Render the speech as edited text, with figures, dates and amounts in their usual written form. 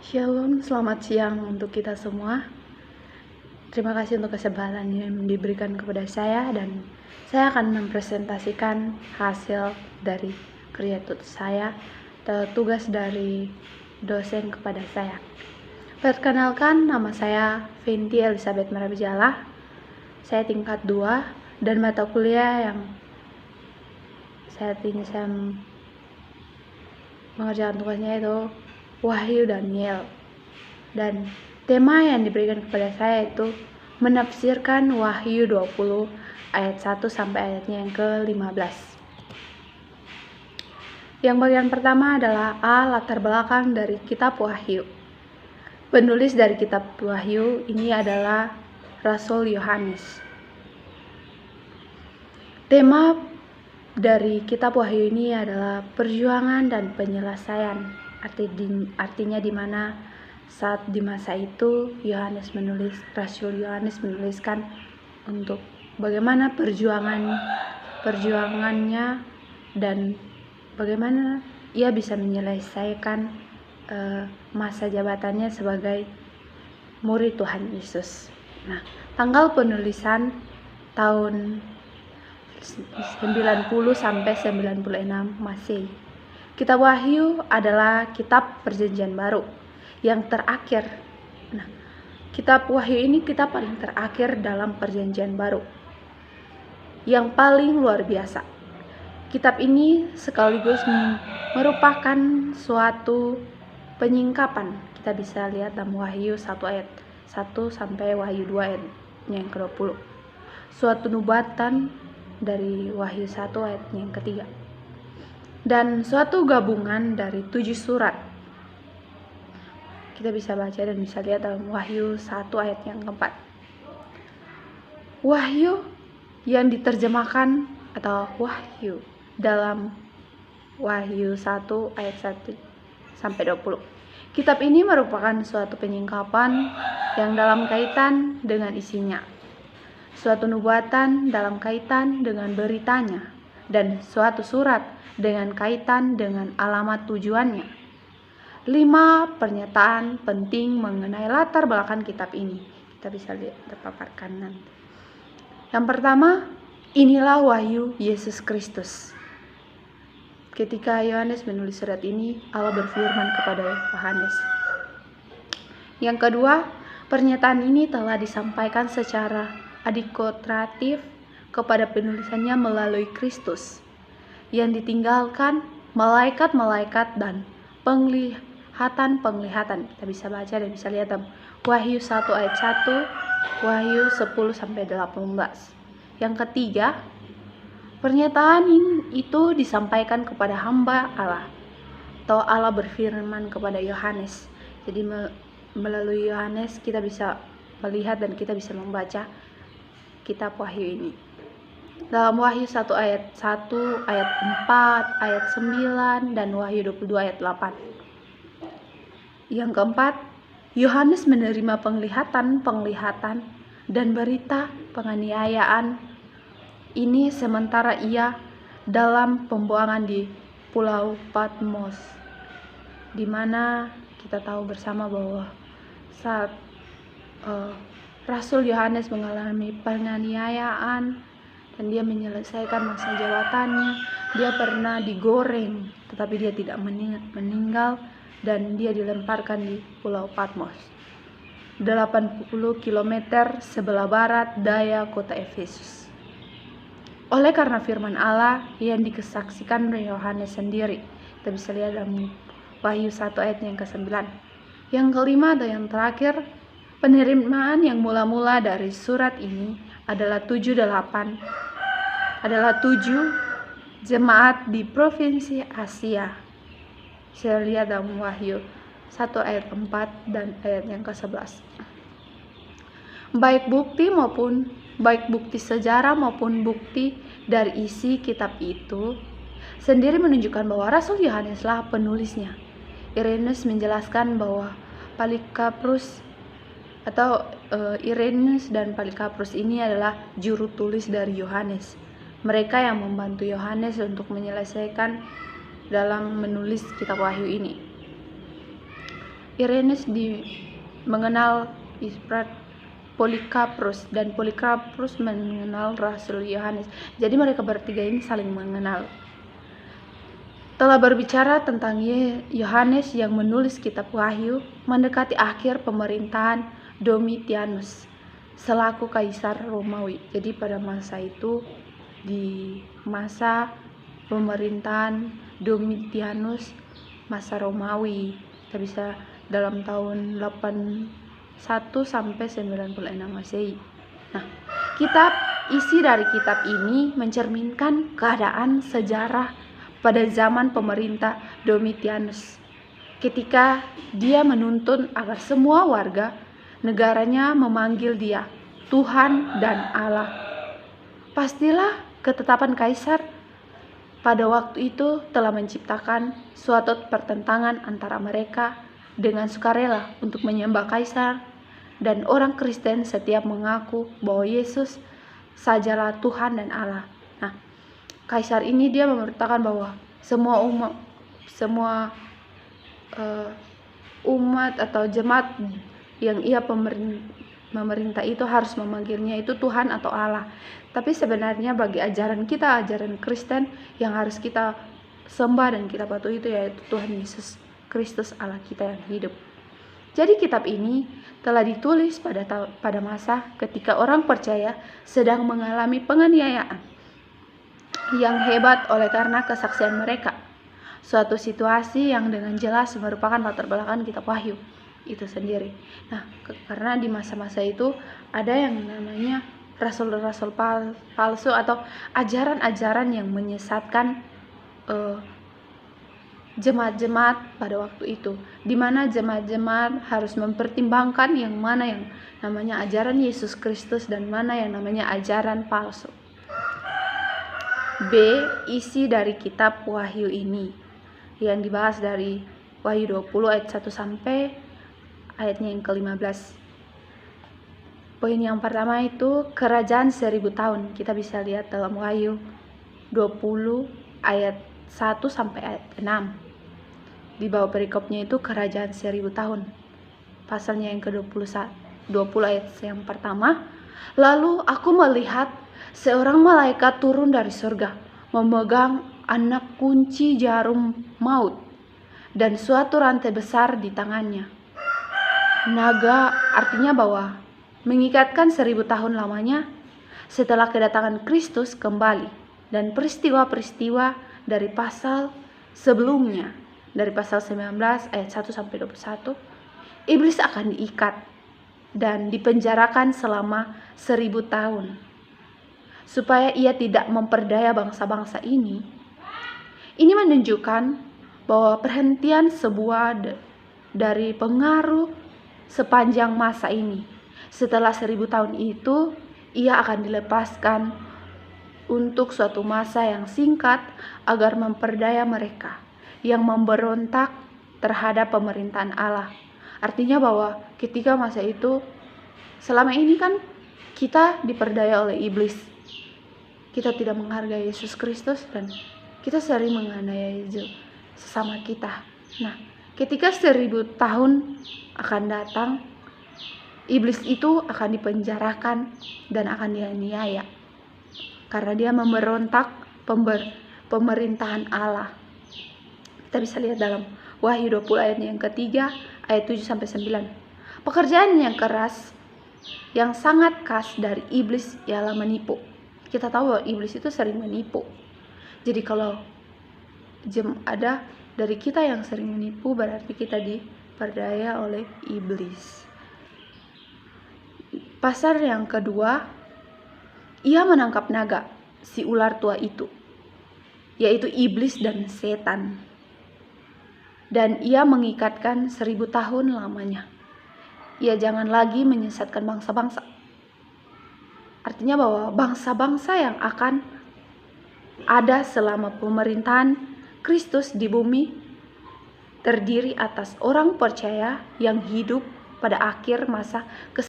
Shalom, selamat siang untuk kita semua. Terima kasih untuk kesempatan yang diberikan kepada saya dan saya akan mempresentasikan hasil dari kerja saya atau tugas dari dosen kepada saya. Perkenalkan, nama saya Fenty Elizabeth Marabijala. Saya tingkat 2 dan mata kuliah yang saat ini saya mengerjakan tugasnya itu Wahyu Daniel. Dan tema yang diberikan kepada saya itu menafsirkan Wahyu 20 ayat 1 sampai ayatnya yang ke-15. Yang bagian pertama adalah latar belakang dari kitab Wahyu. Penulis dari kitab Wahyu ini adalah Rasul Yohanes. Tema dari kitab Wahyu ini adalah perjuangan dan penyelesaian. Artinya di mana saat di masa itu Rasul Yohanes menuliskan untuk bagaimana perjuangannya dan bagaimana ia bisa menyelesaikan masa jabatannya sebagai murid Tuhan Yesus. Nah, tanggal penulisan tahun 90 sampai 96 Masehi. Kitab Wahyu adalah kitab Perjanjian Baru yang terakhir. Nah, kitab Wahyu ini kitab paling terakhir dalam Perjanjian Baru, yang paling luar biasa. Kitab ini sekaligus merupakan suatu penyingkapan. Kita bisa lihat dalam Wahyu 1 ayat 1 sampai Wahyu 2 ayat yang ke-20. Suatu nubatan dari Wahyu 1 ayat yang ketiga. Dan suatu gabungan dari 7 surat. Kita bisa baca dan bisa lihat dalam Wahyu 1 ayat yang keempat. Wahyu yang diterjemahkan atau Wahyu dalam Wahyu 1 ayat 1 sampai 20. Kitab ini merupakan suatu penyingkapan yang dalam kaitan dengan isinya, suatu nubuatan dalam kaitan dengan beritanya, dan suatu surat dengan kaitan dengan alamat tujuannya. 5 pernyataan penting mengenai latar belakang kitab ini. Kita bisa lihat terpaparkan nanti. Yang pertama, inilah wahyu Yesus Kristus. Ketika Yohanes menulis surat ini, Allah berfirman kepada Yohanes. Yang kedua, pernyataan ini telah disampaikan secara adikotratif kepada penulisannya melalui Kristus, yang ditinggalkan malaikat-malaikat dan penglihatan. Kita bisa baca dan bisa lihat dalam Wahyu 1 ayat 1, Wahyu 10 sampai 18. Yang ketiga, pernyataan itu disampaikan kepada hamba Allah, atau Allah berfirman kepada Yohanes. Jadi melalui Yohanes kita bisa melihat dan kita bisa membaca kitab Wahyu ini. Dalam Wahyu 1 ayat 1, ayat 4, ayat 9, dan Wahyu 22 ayat 8. Yang keempat, Yohanes menerima penglihatan dan berita penganiayaan ini sementara ia dalam pembuangan di Pulau Patmos, di mana kita tahu bersama bahwa saat Rasul Yohanes mengalami penganiayaan dan dia menyelesaikan masa jabatannya, dia pernah digoreng, tetapi dia tidak meninggal dan dia dilemparkan di Pulau Patmos, 80 km sebelah barat daya kota Efesus. Oleh karena firman Allah yang dikesaksikan oleh Yohanes sendiri. Kita bisa lihat dalam Wahyu 1 ayat yang ke-9. Yang kelima dan yang terakhir, penerimaan yang mula-mula dari surat ini adalah 7 jemaat di provinsi Asia. Saya lihat dalam Wahyu 1 ayat 4 dan ayat yang ke-11. Baik bukti sejarah maupun bukti dari isi kitab itu sendiri menunjukkan bahwa Rasul Yohaneslah penulisnya. Irenaeus menjelaskan bahwa Irenaeus dan Polikarpus ini adalah juru tulis dari Yohanes. Mereka yang membantu Yohanes untuk menyelesaikan dalam menulis kitab Wahyu ini. Irenaeus mengenal Polikarpus, dan Polikarpus mengenal Rasul Yohanes. Jadi mereka bertiga ini saling mengenal. Telah berbicara tentang Yohanes yang menulis kitab Wahyu mendekati akhir pemerintahan Domitianus selaku kaisar Romawi. Jadi pada masa itu, di masa pemerintahan Domitianus, masa Romawi, kita bisa dalam tahun 81 sampai 96 Masehi. Nah, isi dari kitab ini mencerminkan keadaan sejarah pada zaman pemerintah Domitianus, ketika dia menuntun agar semua warga negaranya memanggil dia Tuhan dan Allah. Pastilah ketetapan kaisar pada waktu itu telah menciptakan suatu pertentangan antara mereka dengan sukarela untuk menyembah kaisar, dan orang Kristen setiap mengaku bahwa Yesus sajalah Tuhan dan Allah. Nah, kaisar ini dia memberitakan bahwa semua umat atau jemaat yang ia memerintah itu harus memanggilnya itu Tuhan atau Allah. Tapi sebenarnya bagi ajaran Kristen, yang harus kita sembah dan kita patuhi itu yaitu Tuhan Yesus Kristus, Allah kita yang hidup. Jadi kitab ini telah ditulis pada masa ketika orang percaya sedang mengalami penganiayaan yang hebat oleh karena kesaksian mereka. Suatu situasi yang dengan jelas merupakan latar belakang kitab Wahyu itu sendiri. Nah, karena di masa-masa itu ada yang namanya rasul-rasul palsu atau ajaran-ajaran yang menyesatkan jemaat-jemaat pada waktu itu, di mana jemaat-jemaat harus mempertimbangkan yang mana yang namanya ajaran Yesus Kristus dan mana yang namanya ajaran palsu. B. Isi dari kitab Wahyu ini yang dibahas dari Wahyu 20 ayat 1 sampai ayatnya yang ke-15. Poin yang pertama itu kerajaan 1000 tahun. Kita bisa lihat dalam Wahyu 20 ayat 1 sampai ayat 6. Di bawah perikopnya itu kerajaan 1000 tahun. Pasalnya yang ke-21, 20 ayat yang pertama. Lalu aku melihat seorang malaikat turun dari surga, memegang anak kunci jarum maut dan suatu rantai besar di tangannya. Naga artinya bahwa mengikatkan 1000 tahun lamanya setelah kedatangan Kristus kembali, dan peristiwa-peristiwa dari pasal sebelumnya, dari pasal 19 ayat 1 sampai 21, iblis akan diikat dan dipenjarakan selama 1000 tahun supaya ia tidak memperdaya bangsa-bangsa ini. Ini menunjukkan bahwa perhentian sebuah dari pengaruh sepanjang masa ini. Setelah 1000 tahun itu, ia akan dilepaskan untuk suatu masa yang singkat agar memperdaya mereka yang memberontak terhadap pemerintahan Allah. Artinya bahwa ketika masa itu, selama ini kan kita diperdaya oleh iblis. Kita tidak menghargai Yesus Kristus dan kita sering menganiaya sesama kita. Nah, ketika 1000 tahun akan datang, iblis itu akan dipenjarakan dan akan dianiaya karena dia memberontak pemerintahan Allah. Kita bisa lihat dalam Wahyu 20 ayat yang ketiga, ayat 7 sampai 9. Pekerjaan yang keras, yang sangat khas dari iblis ialah menipu. Kita tahu bahwa iblis itu sering menipu. Jadi kalau ada dari kita yang sering menipu, berarti kita diperdaya oleh iblis. Pasal yang kedua, ia menangkap naga, si ular tua itu, yaitu iblis dan setan. Dan ia mengikatkan 1000 tahun lamanya. Ia jangan lagi menyesatkan bangsa-bangsa. Artinya bahwa bangsa-bangsa yang akan ada selama pemerintahan Kristus di bumi terdiri atas orang percaya yang hidup pada akhir masa